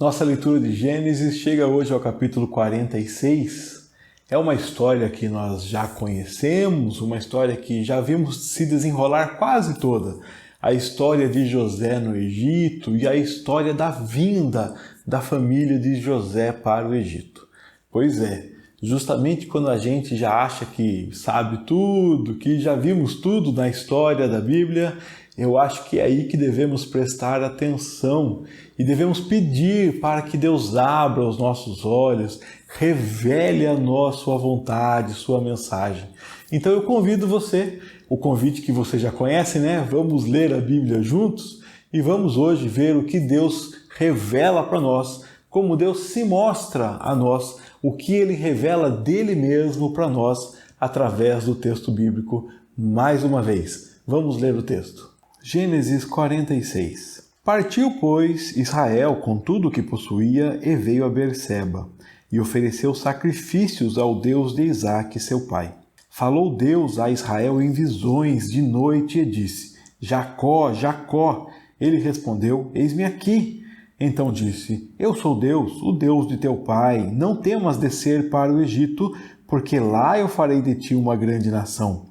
Nossa leitura de Gênesis chega hoje ao capítulo 46. É uma história que nós já conhecemos, uma história que já vimos se desenrolar quase toda. A história de José no Egito e a história da vinda da família de José para o Egito. Pois é, justamente quando a gente já acha que sabe tudo, que já vimos tudo na história da Bíblia, eu acho que é aí que devemos prestar atenção e devemos pedir para que Deus abra os nossos olhos, revele a nós sua vontade, sua mensagem. Então eu convido você, o convite que você já conhece, né? Vamos ler a Bíblia juntos e vamos hoje ver o que Deus revela para nós, como Deus se mostra a nós, o que Ele revela dele mesmo para nós através do texto bíblico. Mais uma vez, vamos ler o texto. Gênesis 46. Partiu, pois, Israel com tudo o que possuía e veio a Berseba, e ofereceu sacrifícios ao Deus de Isaque, seu pai. Falou Deus a Israel em visões de noite e disse: Jacó, Jacó. Ele respondeu: Eis-me aqui. Então disse: Eu sou Deus, o Deus de teu pai. Não temas descer para o Egito, porque lá eu farei de ti uma grande nação.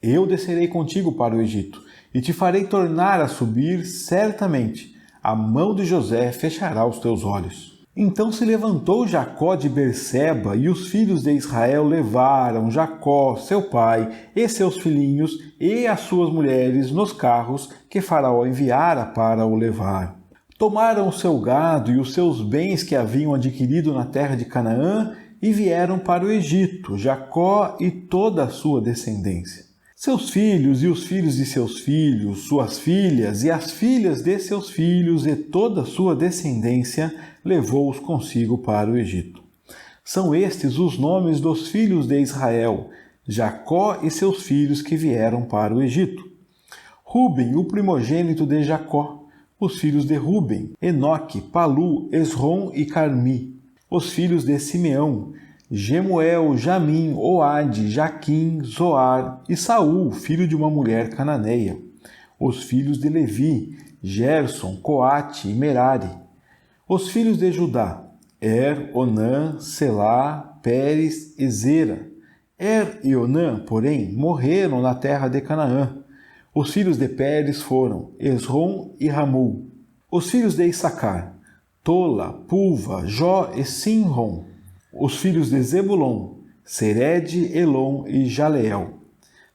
Eu descerei contigo para o Egito, e te farei tornar a subir certamente. A mão de José fechará os teus olhos. Então se levantou Jacó de Berseba, e os filhos de Israel levaram Jacó, seu pai, e seus filhinhos, e as suas mulheres nos carros que Faraó enviara para o levar. Tomaram o seu gado e os seus bens que haviam adquirido na terra de Canaã, e vieram para o Egito, Jacó e toda a sua descendência. Seus filhos e os filhos de seus filhos, suas filhas e as filhas de seus filhos e toda a sua descendência, levou-os consigo para o Egito. São estes os nomes dos filhos de Israel, Jacó e seus filhos que vieram para o Egito. Ruben, o primogênito de Jacó, os filhos de Ruben, Enoque, Palu, Esrom e Carmi. Os filhos de Simeão, Gemuel, Jamim, Oade, Jaquim, Zoar e Saul, filho de uma mulher cananeia. Os filhos de Levi, Gerson, Coate e Merari. Os filhos de Judá, Onã, Selá, Pérez e Zera. E Onã, porém, morreram na terra de Canaã. Os filhos de Pérez foram Esrom e Ramul. Os filhos de Issacar, Tola, Pulva, Jó e Sinrom. Os filhos de Zebulon, Sered, Elon e Jaleel.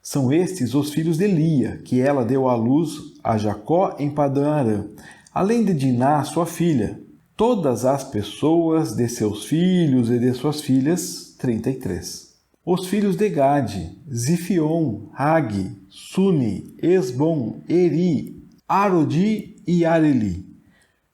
São estes os filhos de Lia, que ela deu à luz a Jacó em Padã-Arã, além de Diná, sua filha. Todas as pessoas de seus filhos e de suas filhas, 33. Os filhos de Gade, Zifion, Hagi, Suni, Esbom, Eri, Arodi e Areli.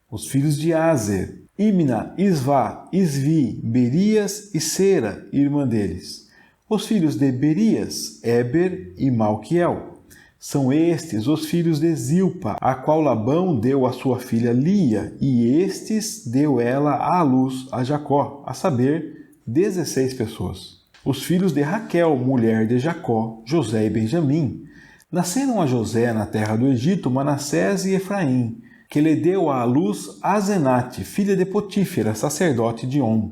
Os filhos de Azer, Imna, Isvá, Isvi, Berias e Sera, irmã deles. Os filhos de Berias, Eber e Malquiel. São estes os filhos de Zilpa, a qual Labão deu a sua filha Lia, e estes deu ela à luz a Jacó, a saber, 16 pessoas. Os filhos de Raquel, mulher de Jacó, José e Benjamim. Nasceram a José na terra do Egito Manassés e Efraim, que lhe deu à luz Azenate, filha de Potífera, sacerdote de On.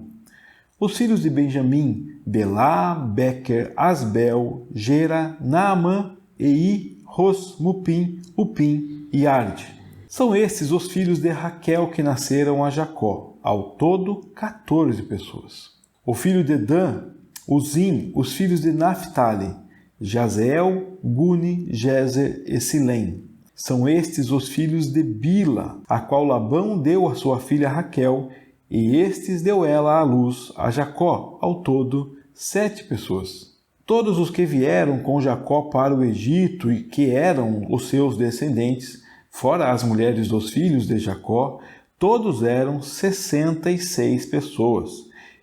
Os filhos de Benjamim, Belá, Bequer, Asbel, Gera, Naamã, Ei, Ros, Mupim, Upim e Arde. São estes os filhos de Raquel que nasceram a Jacó, ao todo 14 pessoas. O filho de Dan, Uzim, os filhos de Naphtali, Jazeel, Guni, Jezer e Silém. São estes os filhos de Bila, a qual Labão deu a sua filha Raquel, e estes deu ela à luz a Jacó, ao todo 7 pessoas. Todos os que vieram com Jacó para o Egito e que eram os seus descendentes, fora as mulheres dos filhos de Jacó, todos eram 66 pessoas.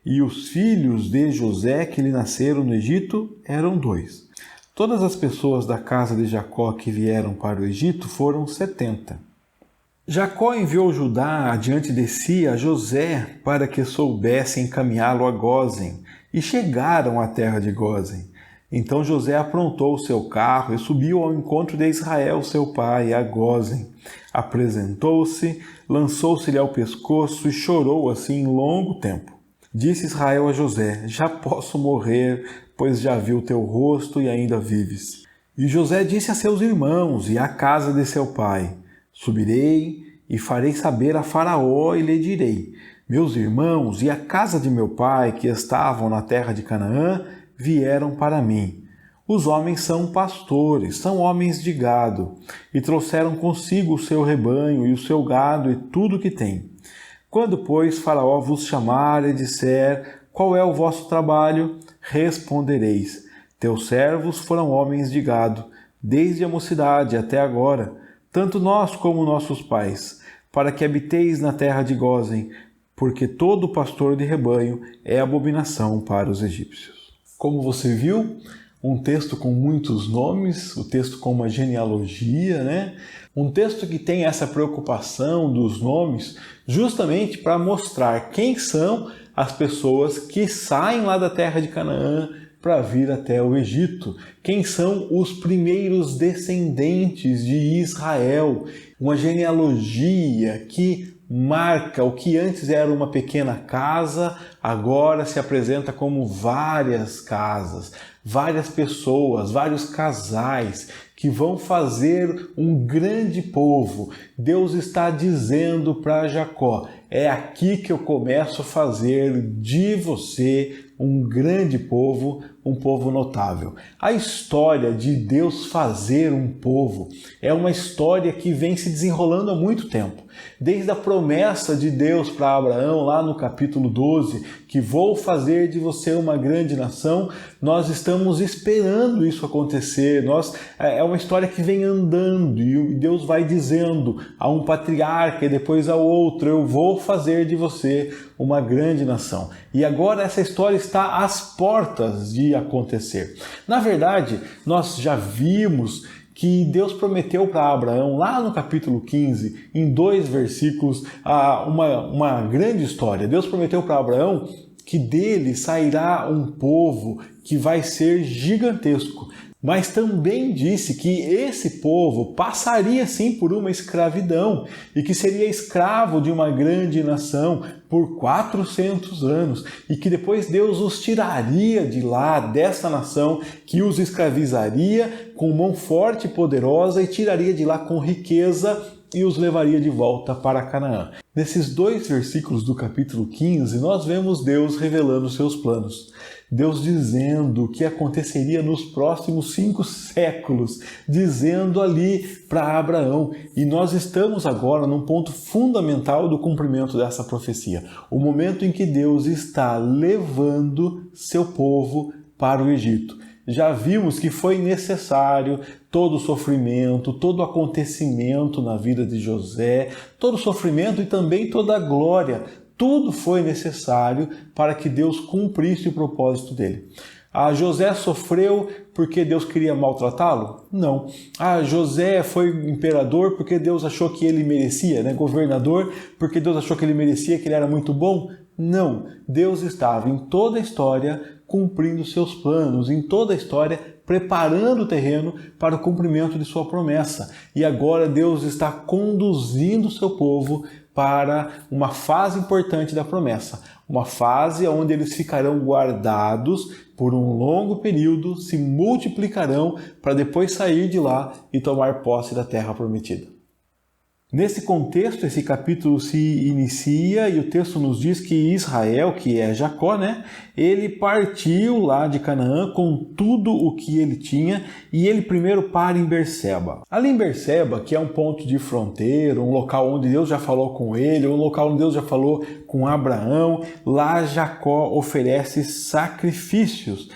E os filhos de José que lhe nasceram no Egito eram 2. Todas as pessoas da casa de Jacó que vieram para o Egito foram 70. Jacó enviou Judá adiante de si a José para que soubesse encaminhá-lo a Gósen, e chegaram à terra de Gósen. Então José aprontou o seu carro e subiu ao encontro de Israel, seu pai, a Gósen. Apresentou-se, lançou-se-lhe ao pescoço e chorou assim longo tempo. Disse Israel a José: já posso morrer, pois já vi o teu rosto e ainda vives. E José disse a seus irmãos e à casa de seu pai: subirei e farei saber a Faraó e lhe direi: meus irmãos e a casa de meu pai, que estavam na terra de Canaã, vieram para mim. Os homens são pastores, são homens de gado, e trouxeram consigo o seu rebanho e o seu gado e tudo o que tem. Quando, pois, Faraó vos chamar e disser: qual é o vosso trabalho? Respondereis: teus servos foram homens de gado, desde a mocidade até agora, tanto nós como nossos pais, para que habiteis na terra de Gósen, porque todo pastor de rebanho é abominação para os egípcios. Como você viu, um texto com muitos nomes, o texto com uma genealogia, né? Um texto que tem essa preocupação dos nomes justamente para mostrar quem são as pessoas que saem lá da terra de Canaã para vir até o Egito. Quem são os primeiros descendentes de Israel? Uma genealogia que marca o que antes era uma pequena casa, agora se apresenta como várias casas, várias pessoas, vários casais que vão fazer um grande povo. Deus está dizendo para Jacó: é aqui que eu começo a fazer de você um grande povo, um povo notável. A história de Deus fazer um povo é uma história que vem se desenrolando há muito tempo. Desde a promessa de Deus para Abraão, lá no capítulo 12, que vou fazer de você uma grande nação, nós estamos esperando isso acontecer. É uma história que vem andando e Deus vai dizendo a um patriarca e depois ao outro: eu vou fazer de você uma grande nação. E agora essa história está às portas de acontecer. Na verdade, nós já vimos que Deus prometeu para Abraão, lá no capítulo 15, em 2 versículos, uma grande história. Deus prometeu para Abraão que dele sairá um povo que vai ser gigantesco. Mas também disse que esse povo passaria sim por uma escravidão e que seria escravo de uma grande nação por 400 anos e que depois Deus os tiraria de lá, dessa nação, que os escravizaria com mão forte e poderosa e tiraria de lá com riqueza e os levaria de volta para Canaã. Nesses 2 versículos do capítulo 15, nós vemos Deus revelando seus planos. Deus dizendo o que aconteceria nos próximos 5 séculos, dizendo ali para Abraão. E nós estamos agora num ponto fundamental do cumprimento dessa profecia. O momento em que Deus está levando seu povo para o Egito. Já vimos que foi necessário todo o sofrimento, todo o acontecimento na vida de José, todo o sofrimento e também toda a glória. Tudo foi necessário para que Deus cumprisse o propósito dele. José sofreu porque Deus queria maltratá-lo? Não. José foi imperador porque Deus achou que ele merecia, né? Governador porque Deus achou que ele merecia, que ele era muito bom? Não. Deus estava em toda a história cumprindo seus planos, em toda a história preparando o terreno para o cumprimento de sua promessa. E agora Deus está conduzindo o seu povo para uma fase importante da promessa, uma fase onde eles ficarão guardados por um longo período, se multiplicarão para depois sair de lá e tomar posse da terra prometida. Nesse contexto, esse capítulo se inicia e o texto nos diz que Israel, que é Jacó, né? Ele partiu lá de Canaã com tudo o que ele tinha e ele primeiro para em Berseba. Ali em Berseba, que é um ponto de fronteira, um local onde Deus já falou com ele, um local onde Deus já falou com Abraão, lá Jacó oferece sacrifícios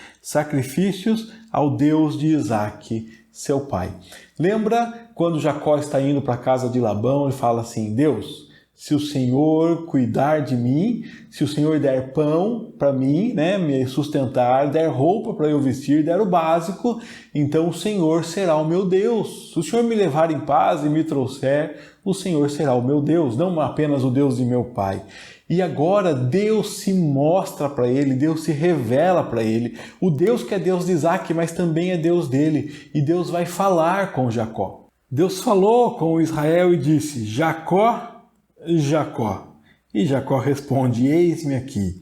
ao Deus de Isaque, seu pai. Lembra quando Jacó está indo para a casa de Labão e fala assim: Deus, se o Senhor cuidar de mim, se o Senhor der pão para mim, né, me sustentar, der roupa para eu vestir, der o básico, então o Senhor será o meu Deus. Se o Senhor me levar em paz e me trouxer, o Senhor será o meu Deus, não apenas o Deus de meu pai. E agora Deus se mostra para ele, Deus se revela para ele. O Deus que é Deus de Isaac, mas também é Deus dele. E Deus vai falar com Jacó. Deus falou com Israel e disse: Jacó, Jacó. E Jacó responde: eis-me aqui.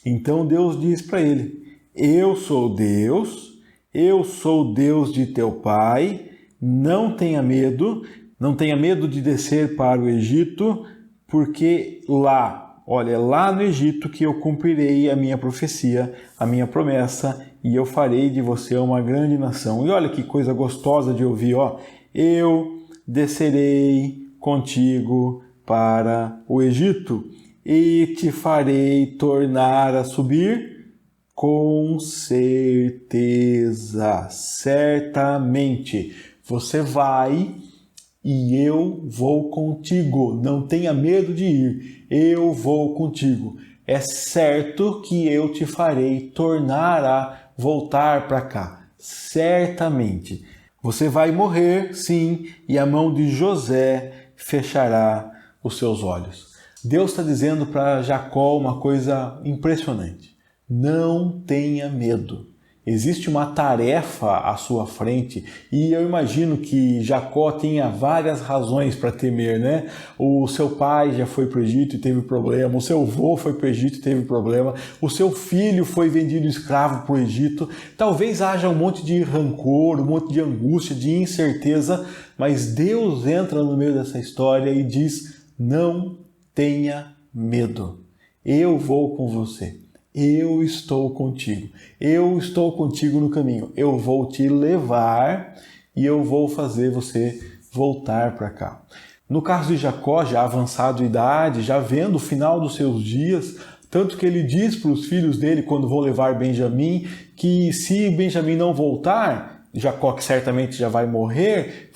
Então Deus diz para ele: eu sou Deus de teu pai, não tenha medo de descer para o Egito, porque lá, olha, é lá no Egito que eu cumprirei a minha profecia, a minha promessa, e eu farei de você uma grande nação. E olha que coisa gostosa de ouvir, ó. Eu descerei contigo para o Egito e te farei tornar a subir com certeza, certamente. Você vai e eu vou contigo. Não tenha medo de ir. Eu vou contigo. É certo que eu te farei tornar a voltar para cá. Certamente. Você vai morrer, sim, e a mão de José fechará os seus olhos. Deus está dizendo para Jacó uma coisa impressionante. Não tenha medo. Existe uma tarefa à sua frente e eu imagino que Jacó tinha várias razões para temer, né? O seu pai já foi para o Egito e teve problema, o seu avô foi para o Egito e teve problema, o seu filho foi vendido escravo para o Egito. Talvez haja um monte de rancor, um monte de angústia, de incerteza, mas Deus entra no meio dessa história e diz: não tenha medo, eu vou com você. Eu estou contigo. Eu estou contigo no caminho. Eu vou te levar e eu vou fazer você voltar para cá. No caso de Jacó, já avançado de idade, já vendo o final dos seus dias, tanto que ele diz para os filhos dele, quando vão levar Benjamim, que se Benjamim não voltar, Jacó, que certamente já vai morrer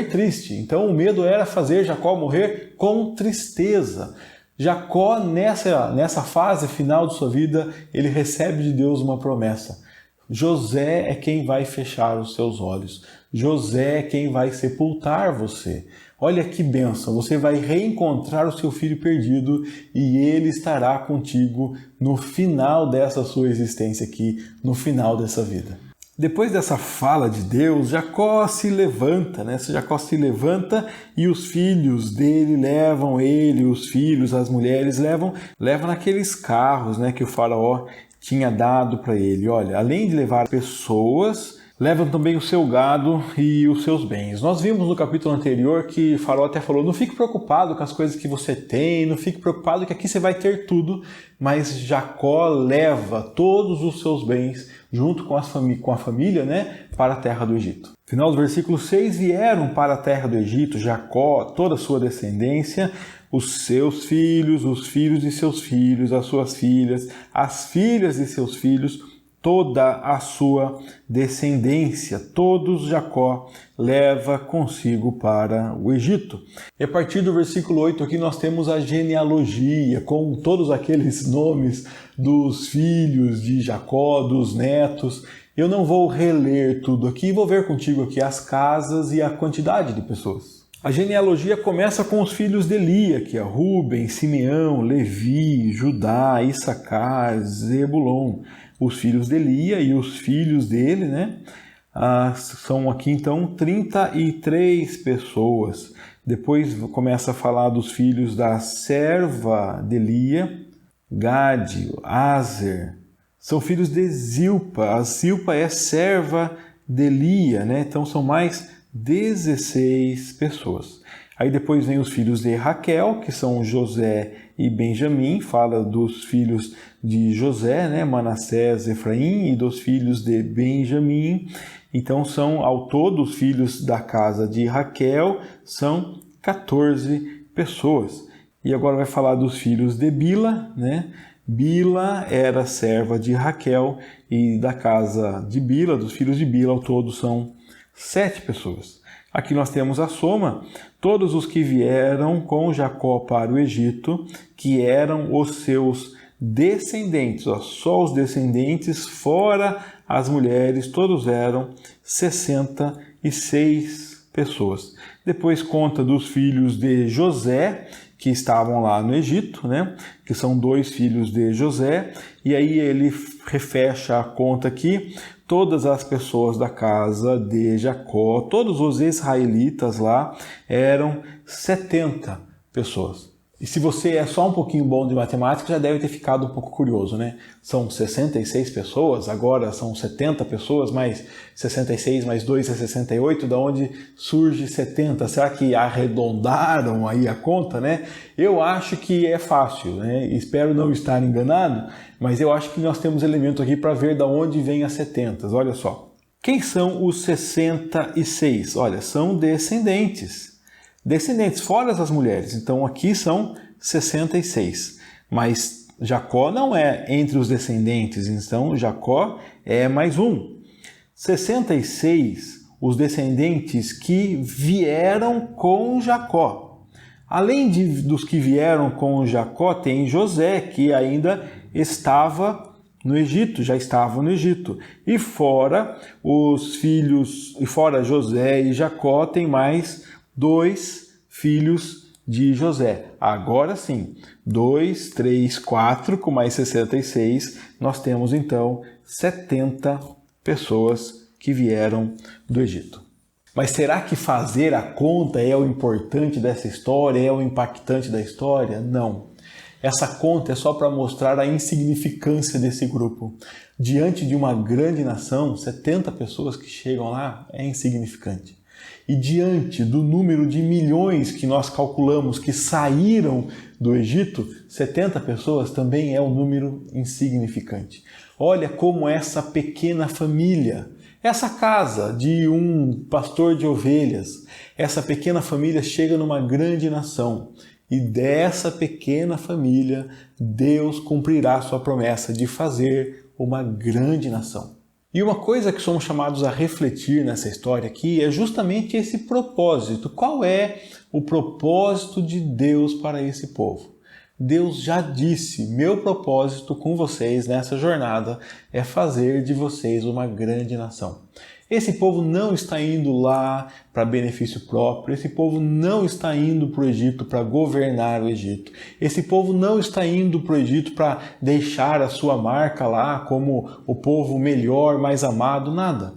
triste. Então o medo era fazer Jacó morrer com tristeza. Jacó, nessa fase final de sua vida, ele recebe de Deus uma promessa. José é quem vai fechar os seus olhos. José é quem vai sepultar você. Olha que bênção, você vai reencontrar o seu filho perdido e ele estará contigo no final dessa sua existência aqui, no final dessa vida. Depois dessa fala de Deus, Jacó se levanta, né? Jacó se levanta e os filhos dele levam ele, os filhos, as mulheres levam naqueles carros, né, que o faraó tinha dado para ele. Olha, além de levar pessoas, levam também o seu gado e os seus bens. Nós vimos no capítulo anterior que o faraó até falou: não fique preocupado com as coisas que você tem, não fique preocupado que aqui você vai ter tudo, mas Jacó leva todos os seus bens junto com a família, né, para a terra do Egito. Final do versículo 6, vieram para a terra do Egito Jacó, toda a sua descendência, os seus filhos, os filhos de seus filhos, as suas filhas, as filhas de seus filhos, toda a sua descendência, todos Jacó leva consigo para o Egito. E a partir do versículo 8 aqui nós temos a genealogia, com todos aqueles nomes dos filhos de Jacó, dos netos. Eu não vou reler tudo aqui, vou ver contigo aqui as casas e a quantidade de pessoas. A genealogia começa com os filhos de Lia, que é Rúben, Simeão, Levi, Judá, Issacar, Zebulon. Os filhos de Lia e os filhos dele, né? São aqui então 33 pessoas. Depois começa a falar dos filhos da serva de Lia, Gade, Azer. São filhos de Zilpa. A Zilpa é serva de Lia, né? Então são mais 16 pessoas. Aí depois vem os filhos de Raquel, que são José e Benjamim, fala dos filhos de José, né, Manassés, Efraim, e dos filhos de Benjamim. Então são ao todo os filhos da casa de Raquel, são 14 pessoas. E agora vai falar dos filhos de Bila, né? Bila era serva de Raquel, e da casa de Bila, dos filhos de Bila, ao todo são 7 pessoas. Aqui nós temos a soma, todos os que vieram com Jacó para o Egito, que eram os seus descendentes, só os descendentes, fora as mulheres, todos eram 66 pessoas. Depois conta dos filhos de José, que estavam lá no Egito, né? Que são 2 filhos de José, e aí ele refecha a conta aqui, todas as pessoas da casa de Jacó, todos os israelitas lá, eram 70 pessoas. E se você é só um pouquinho bom de matemática, já deve ter ficado um pouco curioso, né? São 66 pessoas, agora são 70 pessoas, mais 66 mais 2 é 68, da onde surge 70? Será que arredondaram aí a conta, né? Eu acho que é fácil, né? Espero não estar enganado, mas eu acho que nós temos elemento aqui para ver da onde vem as 70. Olha só. Quem são os 66? Olha, são descendentes. Descendentes, fora as mulheres. Então aqui são 66. Mas Jacó não é entre os descendentes, então Jacó é mais um. 66, os descendentes que vieram com Jacó. Além dos que vieram com Jacó, tem José, que ainda estava no Egito, já estava no Egito. E fora os filhos, e fora José e Jacó, tem mais 2 filhos de José. Agora sim, 2, 3, 4, com mais 66, nós temos então 70 pessoas que vieram do Egito. Mas será que fazer a conta é o importante dessa história, é o impactante da história? Não. Essa conta é só para mostrar a insignificância desse grupo. Diante de uma grande nação, 70 pessoas que chegam lá é insignificante. E diante do número de milhões que nós calculamos que saíram do Egito, 70 pessoas também é um número insignificante. Olha como essa pequena família, essa casa de um pastor de ovelhas, essa pequena família chega numa grande nação. E dessa pequena família, Deus cumprirá sua promessa de fazer uma grande nação. E uma coisa que somos chamados a refletir nessa história aqui é justamente esse propósito. Qual é o propósito de Deus para esse povo? Deus já disse, meu propósito com vocês nessa jornada é fazer de vocês uma grande nação. Esse povo não está indo lá para benefício próprio, esse povo não está indo para o Egito para governar o Egito, esse povo não está indo para o Egito para deixar a sua marca lá como o povo melhor, mais amado, nada.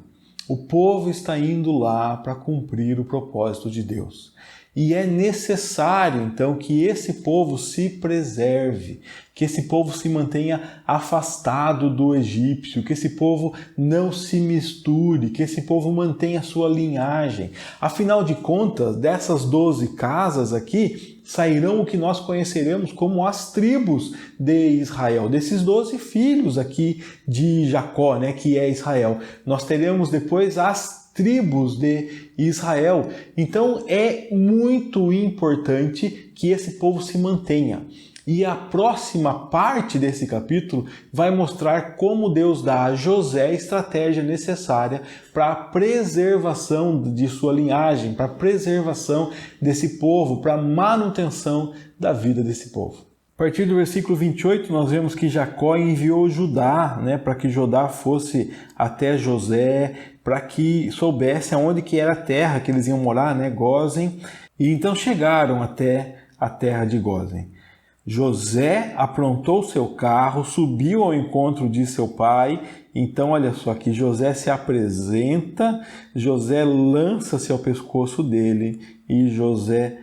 O povo está indo lá para cumprir o propósito de Deus. E é necessário, então, que esse povo se preserve, que esse povo se mantenha afastado do egípcio, que esse povo não se misture, que esse povo mantenha a sua linhagem. Afinal de contas, dessas 12 casas aqui, sairão o que nós conheceremos como as tribos de Israel, desses 12 filhos aqui de Jacó, né, que é Israel. Nós teremos depois as tribos de Israel. Então é muito importante que esse povo se mantenha. E a próxima parte desse capítulo vai mostrar como Deus dá a José a estratégia necessária para a preservação de sua linhagem, para a preservação desse povo, para a manutenção da vida desse povo. A partir do versículo 28, nós vemos que Jacó enviou Judá, para que Judá fosse até José, para que soubesse aonde que era a terra que eles iam morar, Gósen. E então chegaram até a terra de Gósen. José aprontou seu carro, subiu ao encontro de seu pai. Então, olha só que José se apresenta, José lança-se ao pescoço dele e José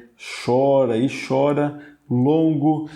chora e chora longo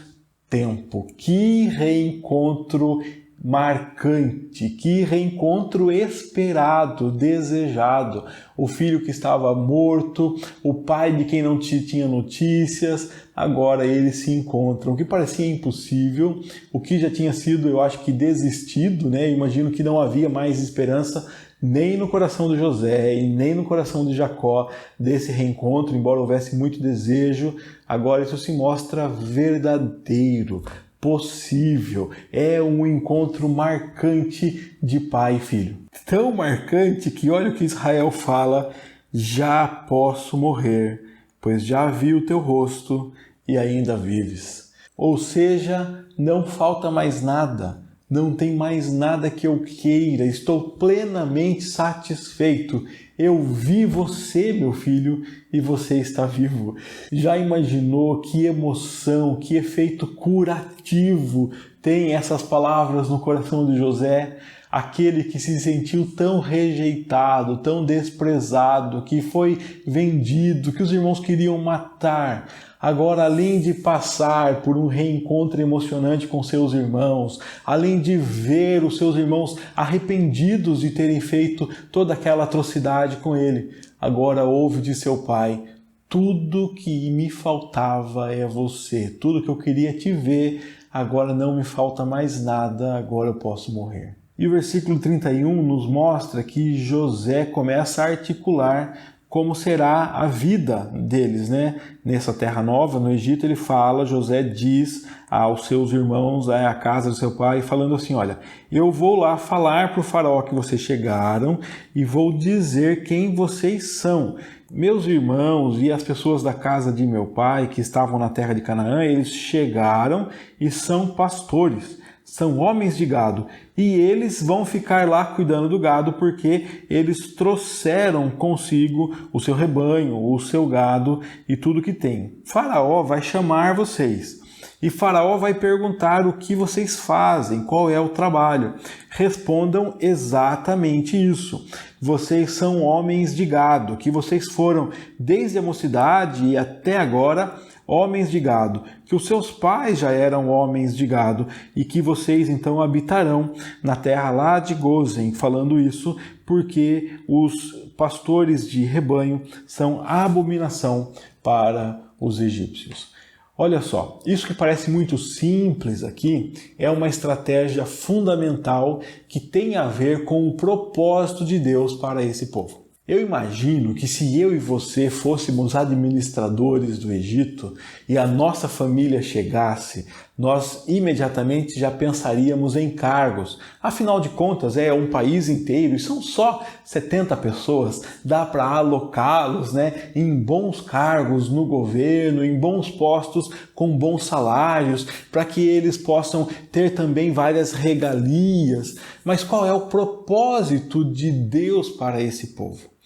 tempo. Que reencontro marcante, que reencontro esperado, desejado. O filho que estava morto, o pai de quem não tinha notícias, agora eles se encontram. O que parecia impossível, o que já tinha sido, eu acho que desistido, Imagino que não havia mais esperança nem no coração de José e nem no coração de Jacó desse reencontro, embora houvesse muito desejo. Agora isso se mostra verdadeiro, possível, é um encontro marcante de pai e filho. Tão marcante que olha o que Israel fala: já posso morrer, pois já vi o teu rosto e ainda vives. Ou seja, não falta mais nada. Não tem mais nada que eu queira, estou plenamente satisfeito. Eu vi você, meu filho, e você está vivo. Já imaginou que emoção, que efeito curativo tem essas palavras no coração de José? Aquele que se sentiu tão rejeitado, tão desprezado, que foi vendido, que os irmãos queriam matar. Agora, além de passar por um reencontro emocionante com seus irmãos, além de ver os seus irmãos arrependidos de terem feito toda aquela atrocidade com ele, agora ouve de seu pai: tudo que me faltava é você, tudo que eu queria te ver, agora não me falta mais nada, agora eu posso morrer. E o versículo 31 nos mostra que José começa a articular como será a vida deles, né? Nessa terra nova, no Egito, ele fala, José diz aos seus irmãos, à casa do seu pai, falando assim: olha, eu vou lá falar para o faraó que vocês chegaram e vou dizer quem vocês são. Meus irmãos e as pessoas da casa de meu pai que estavam na terra de Canaã, eles chegaram e são pastores. São homens de gado, e eles vão ficar lá cuidando do gado porque eles trouxeram consigo o seu rebanho, o seu gado e tudo que tem. Faraó vai chamar vocês e Faraó vai perguntar o que vocês fazem, qual é o trabalho. Respondam exatamente isso. Vocês são homens de gado, que vocês foram desde a mocidade e até agora homens de gado, que os seus pais já eram homens de gado e que vocês então habitarão na terra lá de Gósen, falando isso porque os pastores de rebanho são abominação para os egípcios. Olha só, isso que parece muito simples aqui é uma estratégia fundamental que tem a ver com o propósito de Deus para esse povo. Eu imagino que se eu e você fôssemos administradores do Egito e a nossa família chegasse, nós imediatamente já pensaríamos em cargos. Afinal de contas, é um país inteiro e são só 70 pessoas. Dá para alocá-los, em bons cargos no governo, em bons postos com bons salários, para que eles possam ter também várias regalias. Mas qual é o propósito de Deus para esse povo?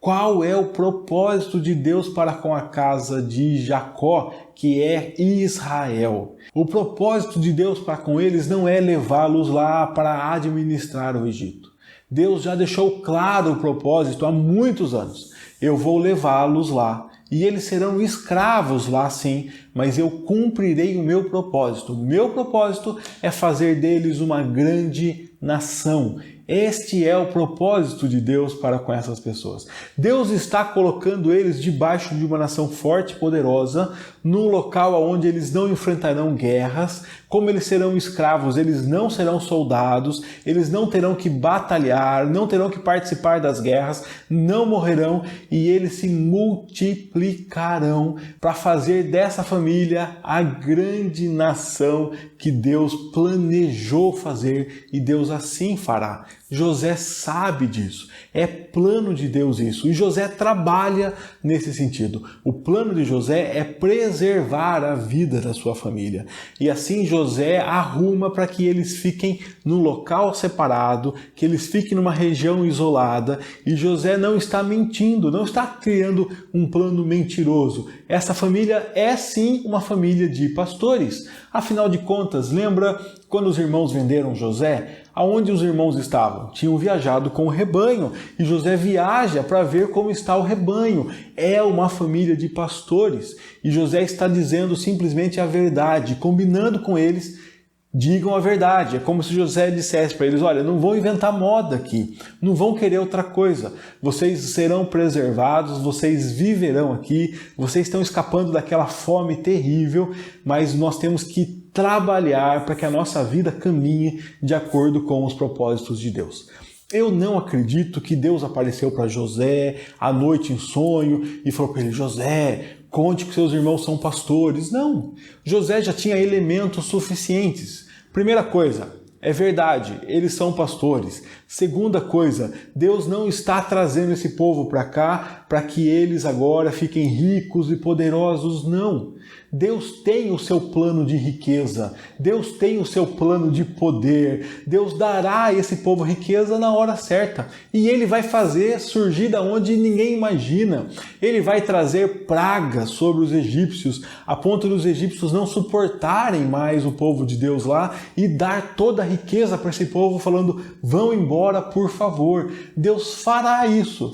Qual é o propósito de Deus para com a casa de Jacó, que é Israel? O propósito de Deus para com eles não é levá-los lá para administrar o Egito. Deus já deixou claro o propósito há muitos anos. Eu vou levá-los lá e eles serão escravos lá sim, mas eu cumprirei o meu propósito. O meu propósito é fazer deles uma grande nação. Este é o propósito de Deus para com essas pessoas. Deus está colocando eles debaixo de uma nação forte e poderosa, num local onde eles não enfrentarão guerras. Como eles serão escravos, eles não serão soldados, eles não terão que batalhar, não terão que participar das guerras, não morrerão e eles se multiplicarão para fazer dessa família a grande nação que Deus planejou fazer e Deus assim fará. José sabe disso, é plano de Deus isso, e José trabalha nesse sentido. O plano de José é preservar a vida da sua família, e assim José arruma para que eles fiquem num local separado, que eles fiquem numa região isolada, e José não está mentindo, não está criando um plano mentiroso. Essa família é sim uma família de pastores. Afinal de contas, lembra quando os irmãos venderam José? Aonde os irmãos estavam? Tinham viajado com o rebanho e José viaja para ver como está o rebanho. É uma família de pastores e José está dizendo simplesmente a verdade, combinando com eles. Digam a verdade. É como se José dissesse para eles: olha, não vão inventar moda aqui, não vão querer outra coisa. Vocês serão preservados, vocês viverão aqui, vocês estão escapando daquela fome terrível, mas nós temos que trabalhar para que a nossa vida caminhe de acordo com os propósitos de Deus. Eu não acredito que Deus apareceu para José à noite em sonho e falou para ele: José, conte que seus irmãos são pastores. Não, José já tinha elementos suficientes. Primeira coisa, é verdade, eles são pastores. Segunda coisa, Deus não está trazendo esse povo para cá para que eles agora fiquem ricos e poderosos, não. Deus tem o seu plano de riqueza, Deus tem o seu plano de poder, Deus dará a esse povo riqueza na hora certa e Ele vai fazer surgir da onde ninguém imagina. Ele vai trazer pragas sobre os egípcios, a ponto dos egípcios não suportarem mais o povo de Deus lá e dar toda a riqueza para esse povo, falando: vão embora, por favor. Deus fará isso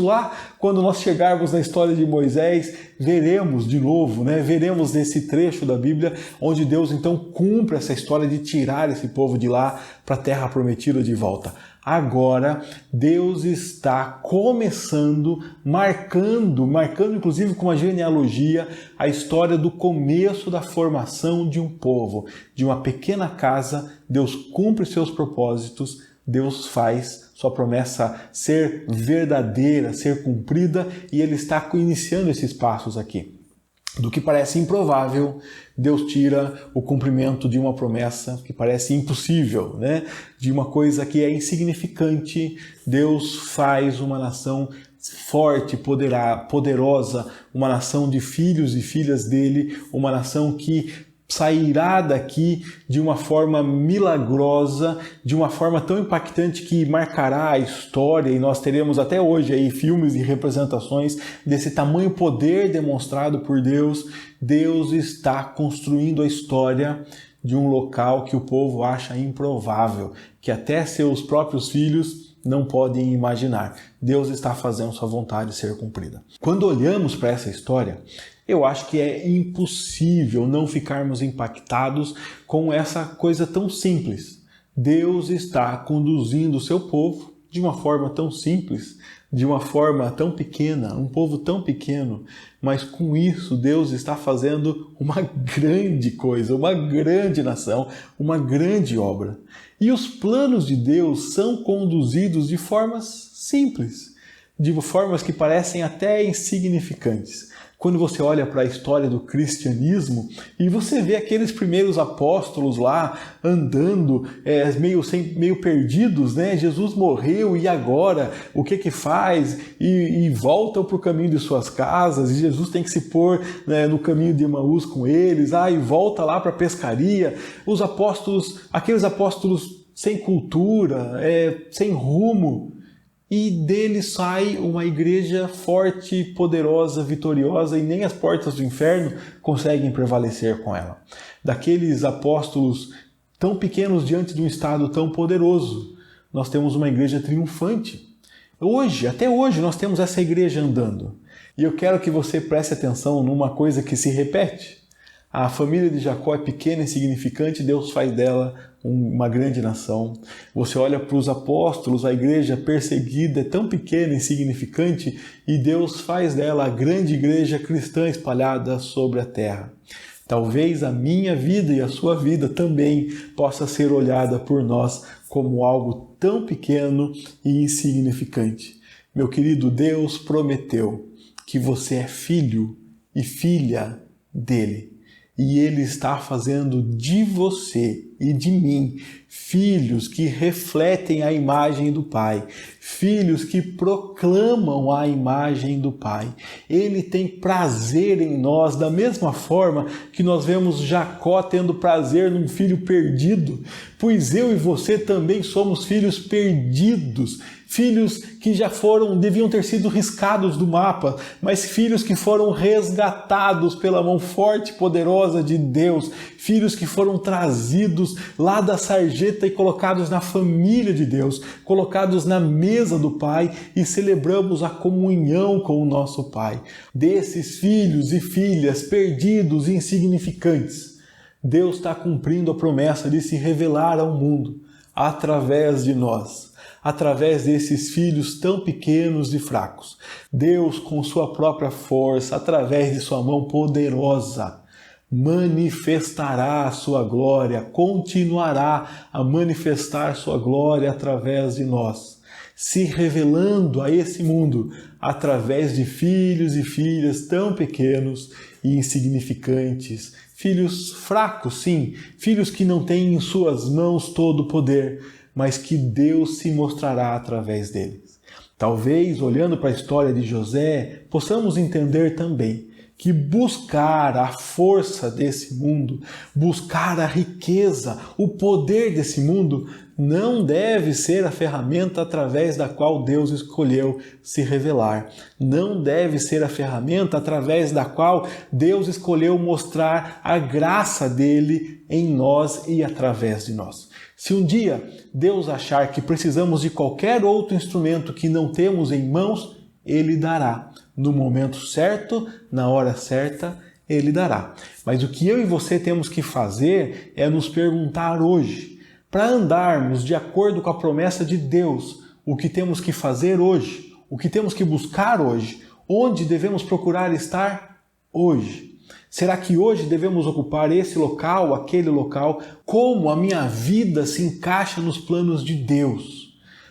lá quando nós chegarmos na história de Moisés. Veremos de novo, veremos nesse trecho da Bíblia onde Deus então cumpre essa história de tirar esse povo de lá para a terra prometida de volta. Agora, Deus está começando, marcando inclusive com a genealogia, a história do começo da formação de um povo, de uma pequena casa. Deus cumpre seus propósitos, Deus faz sua promessa ser verdadeira, ser cumprida, e Ele está iniciando esses passos aqui. Do que parece improvável, Deus tira o cumprimento de uma promessa que parece impossível, de uma coisa que é insignificante. Deus faz uma nação forte, poderosa, uma nação de filhos e filhas dele, uma nação que sairá daqui de uma forma milagrosa, de uma forma tão impactante que marcará a história, e nós teremos até hoje aí filmes e representações desse tamanho poder demonstrado por Deus. Deus está construindo a história de um local que o povo acha improvável, que até seus próprios filhos não podem imaginar. Deus está fazendo sua vontade ser cumprida. Quando olhamos para essa história, eu acho que é impossível não ficarmos impactados com essa coisa tão simples. Deus está conduzindo o seu povo de uma forma tão simples, de uma forma tão pequena, um povo tão pequeno, mas com isso Deus está fazendo uma grande coisa, uma grande nação, uma grande obra. E os planos de Deus são conduzidos de formas simples, de formas que parecem até insignificantes. Quando você olha para a história do cristianismo e você vê aqueles primeiros apóstolos lá andando meio perdidos, Jesus morreu e agora o que faz? E voltam para o caminho de suas casas, e Jesus tem que se pôr no caminho de Emaús com eles, e volta lá para a pescaria. Os apóstolos, aqueles apóstolos sem cultura, sem rumo. E dele sai uma igreja forte, poderosa, vitoriosa, e nem as portas do inferno conseguem prevalecer com ela. Daqueles apóstolos tão pequenos diante de um estado tão poderoso, nós temos uma igreja triunfante. Até hoje, nós temos essa igreja andando. E eu quero que você preste atenção numa coisa que se repete. A família de Jacó é pequena e insignificante, Deus faz dela uma grande nação. Você olha para os apóstolos, a igreja perseguida é tão pequena e insignificante, e Deus faz dela a grande igreja cristã espalhada sobre a terra. Talvez a minha vida e a sua vida também possa ser olhada por nós como algo tão pequeno e insignificante. Meu querido, Deus prometeu que você é filho e filha dele. E Ele está fazendo de você e de mim filhos que refletem a imagem do Pai, filhos que proclamam a imagem do Pai. Ele tem prazer em nós, da mesma forma que nós vemos Jacó tendo prazer num filho perdido, pois eu e você também somos filhos perdidos, filhos que deviam ter sido riscados do mapa, mas filhos que foram resgatados pela mão forte e poderosa de Deus, filhos que foram trazidos lá da sarjeta e colocados na família de Deus, colocados na mesa do Pai, e celebramos a comunhão com o nosso Pai. Desses filhos e filhas perdidos e insignificantes, Deus está cumprindo a promessa de se revelar ao mundo através de nós. Através desses filhos tão pequenos e fracos. Deus, com sua própria força, através de sua mão poderosa, manifestará a sua glória, continuará a manifestar sua glória através de nós, se revelando a esse mundo através de filhos e filhas tão pequenos e insignificantes, filhos fracos, sim, filhos que não têm em suas mãos todo o poder, mas que Deus se mostrará através deles. Talvez, olhando para a história de José, possamos entender também que buscar a força desse mundo, buscar a riqueza, o poder desse mundo, não deve ser a ferramenta através da qual Deus escolheu se revelar. Não deve ser a ferramenta através da qual Deus escolheu mostrar a graça dele em nós e através de nós. Se um dia Deus achar que precisamos de qualquer outro instrumento que não temos em mãos, Ele dará. No momento certo, na hora certa, Ele dará. Mas o que eu e você temos que fazer é nos perguntar hoje, para andarmos de acordo com a promessa de Deus, o que temos que fazer hoje, o que temos que buscar hoje, onde devemos procurar estar hoje. Será que hoje devemos ocupar esse local, aquele local? Como a minha vida se encaixa nos planos de Deus?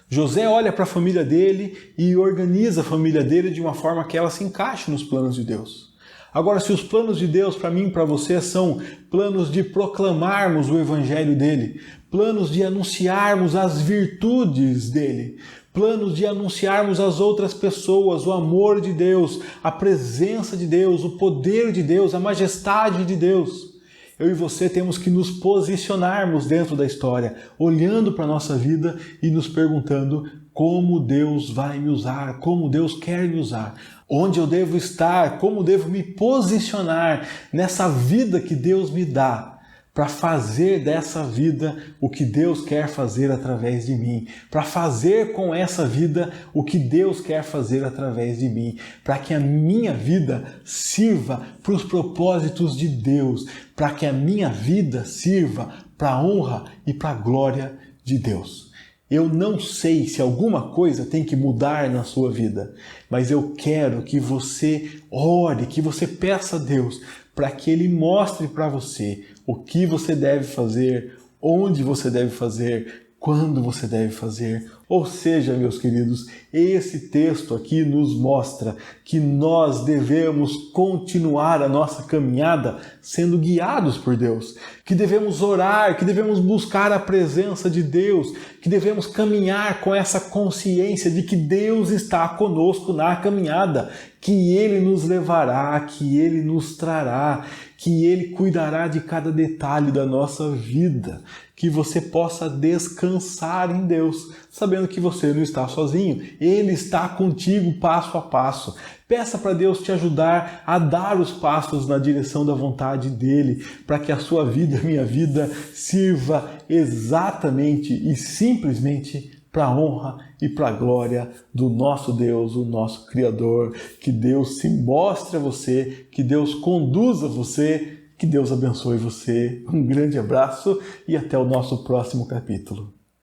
José olha para a família dele e organiza a família dele de uma forma que ela se encaixe nos planos de Deus. Agora, se os planos de Deus para mim e para você são planos de proclamarmos o evangelho dele, planos de anunciarmos as virtudes dele, planos de anunciarmos às outras pessoas o amor de Deus, a presença de Deus, o poder de Deus, a majestade de Deus, eu e você temos que nos posicionarmos dentro da história, olhando para a nossa vida e nos perguntando como Deus vai me usar, como Deus quer me usar, onde eu devo estar, como devo me posicionar nessa vida que Deus me dá, para fazer dessa vida o que Deus quer fazer através de mim, para fazer com essa vida o que Deus quer fazer através de mim, para que a minha vida sirva para os propósitos de Deus, para que a minha vida sirva para a honra e para a glória de Deus. Eu não sei se alguma coisa tem que mudar na sua vida, mas eu quero que você ore, que você peça a Deus para que Ele mostre para você o que você deve fazer, onde você deve fazer, quando você deve fazer. Ou seja, meus queridos, esse texto aqui nos mostra que nós devemos continuar a nossa caminhada sendo guiados por Deus, que devemos orar, que devemos buscar a presença de Deus, que devemos caminhar com essa consciência de que Deus está conosco na caminhada, que Ele nos levará, que Ele nos trará, que Ele cuidará de cada detalhe da nossa vida, que você possa descansar em Deus, sabendo que você não está sozinho. Ele está contigo passo a passo. Peça para Deus te ajudar a dar os passos na direção da vontade dEle, para que a sua vida, a minha vida, sirva exatamente e simplesmente para a honra e para a glória do nosso Deus, o nosso Criador. Que Deus se mostre a você, que Deus conduza você, que Deus abençoe você. Um grande abraço e até o nosso próximo capítulo.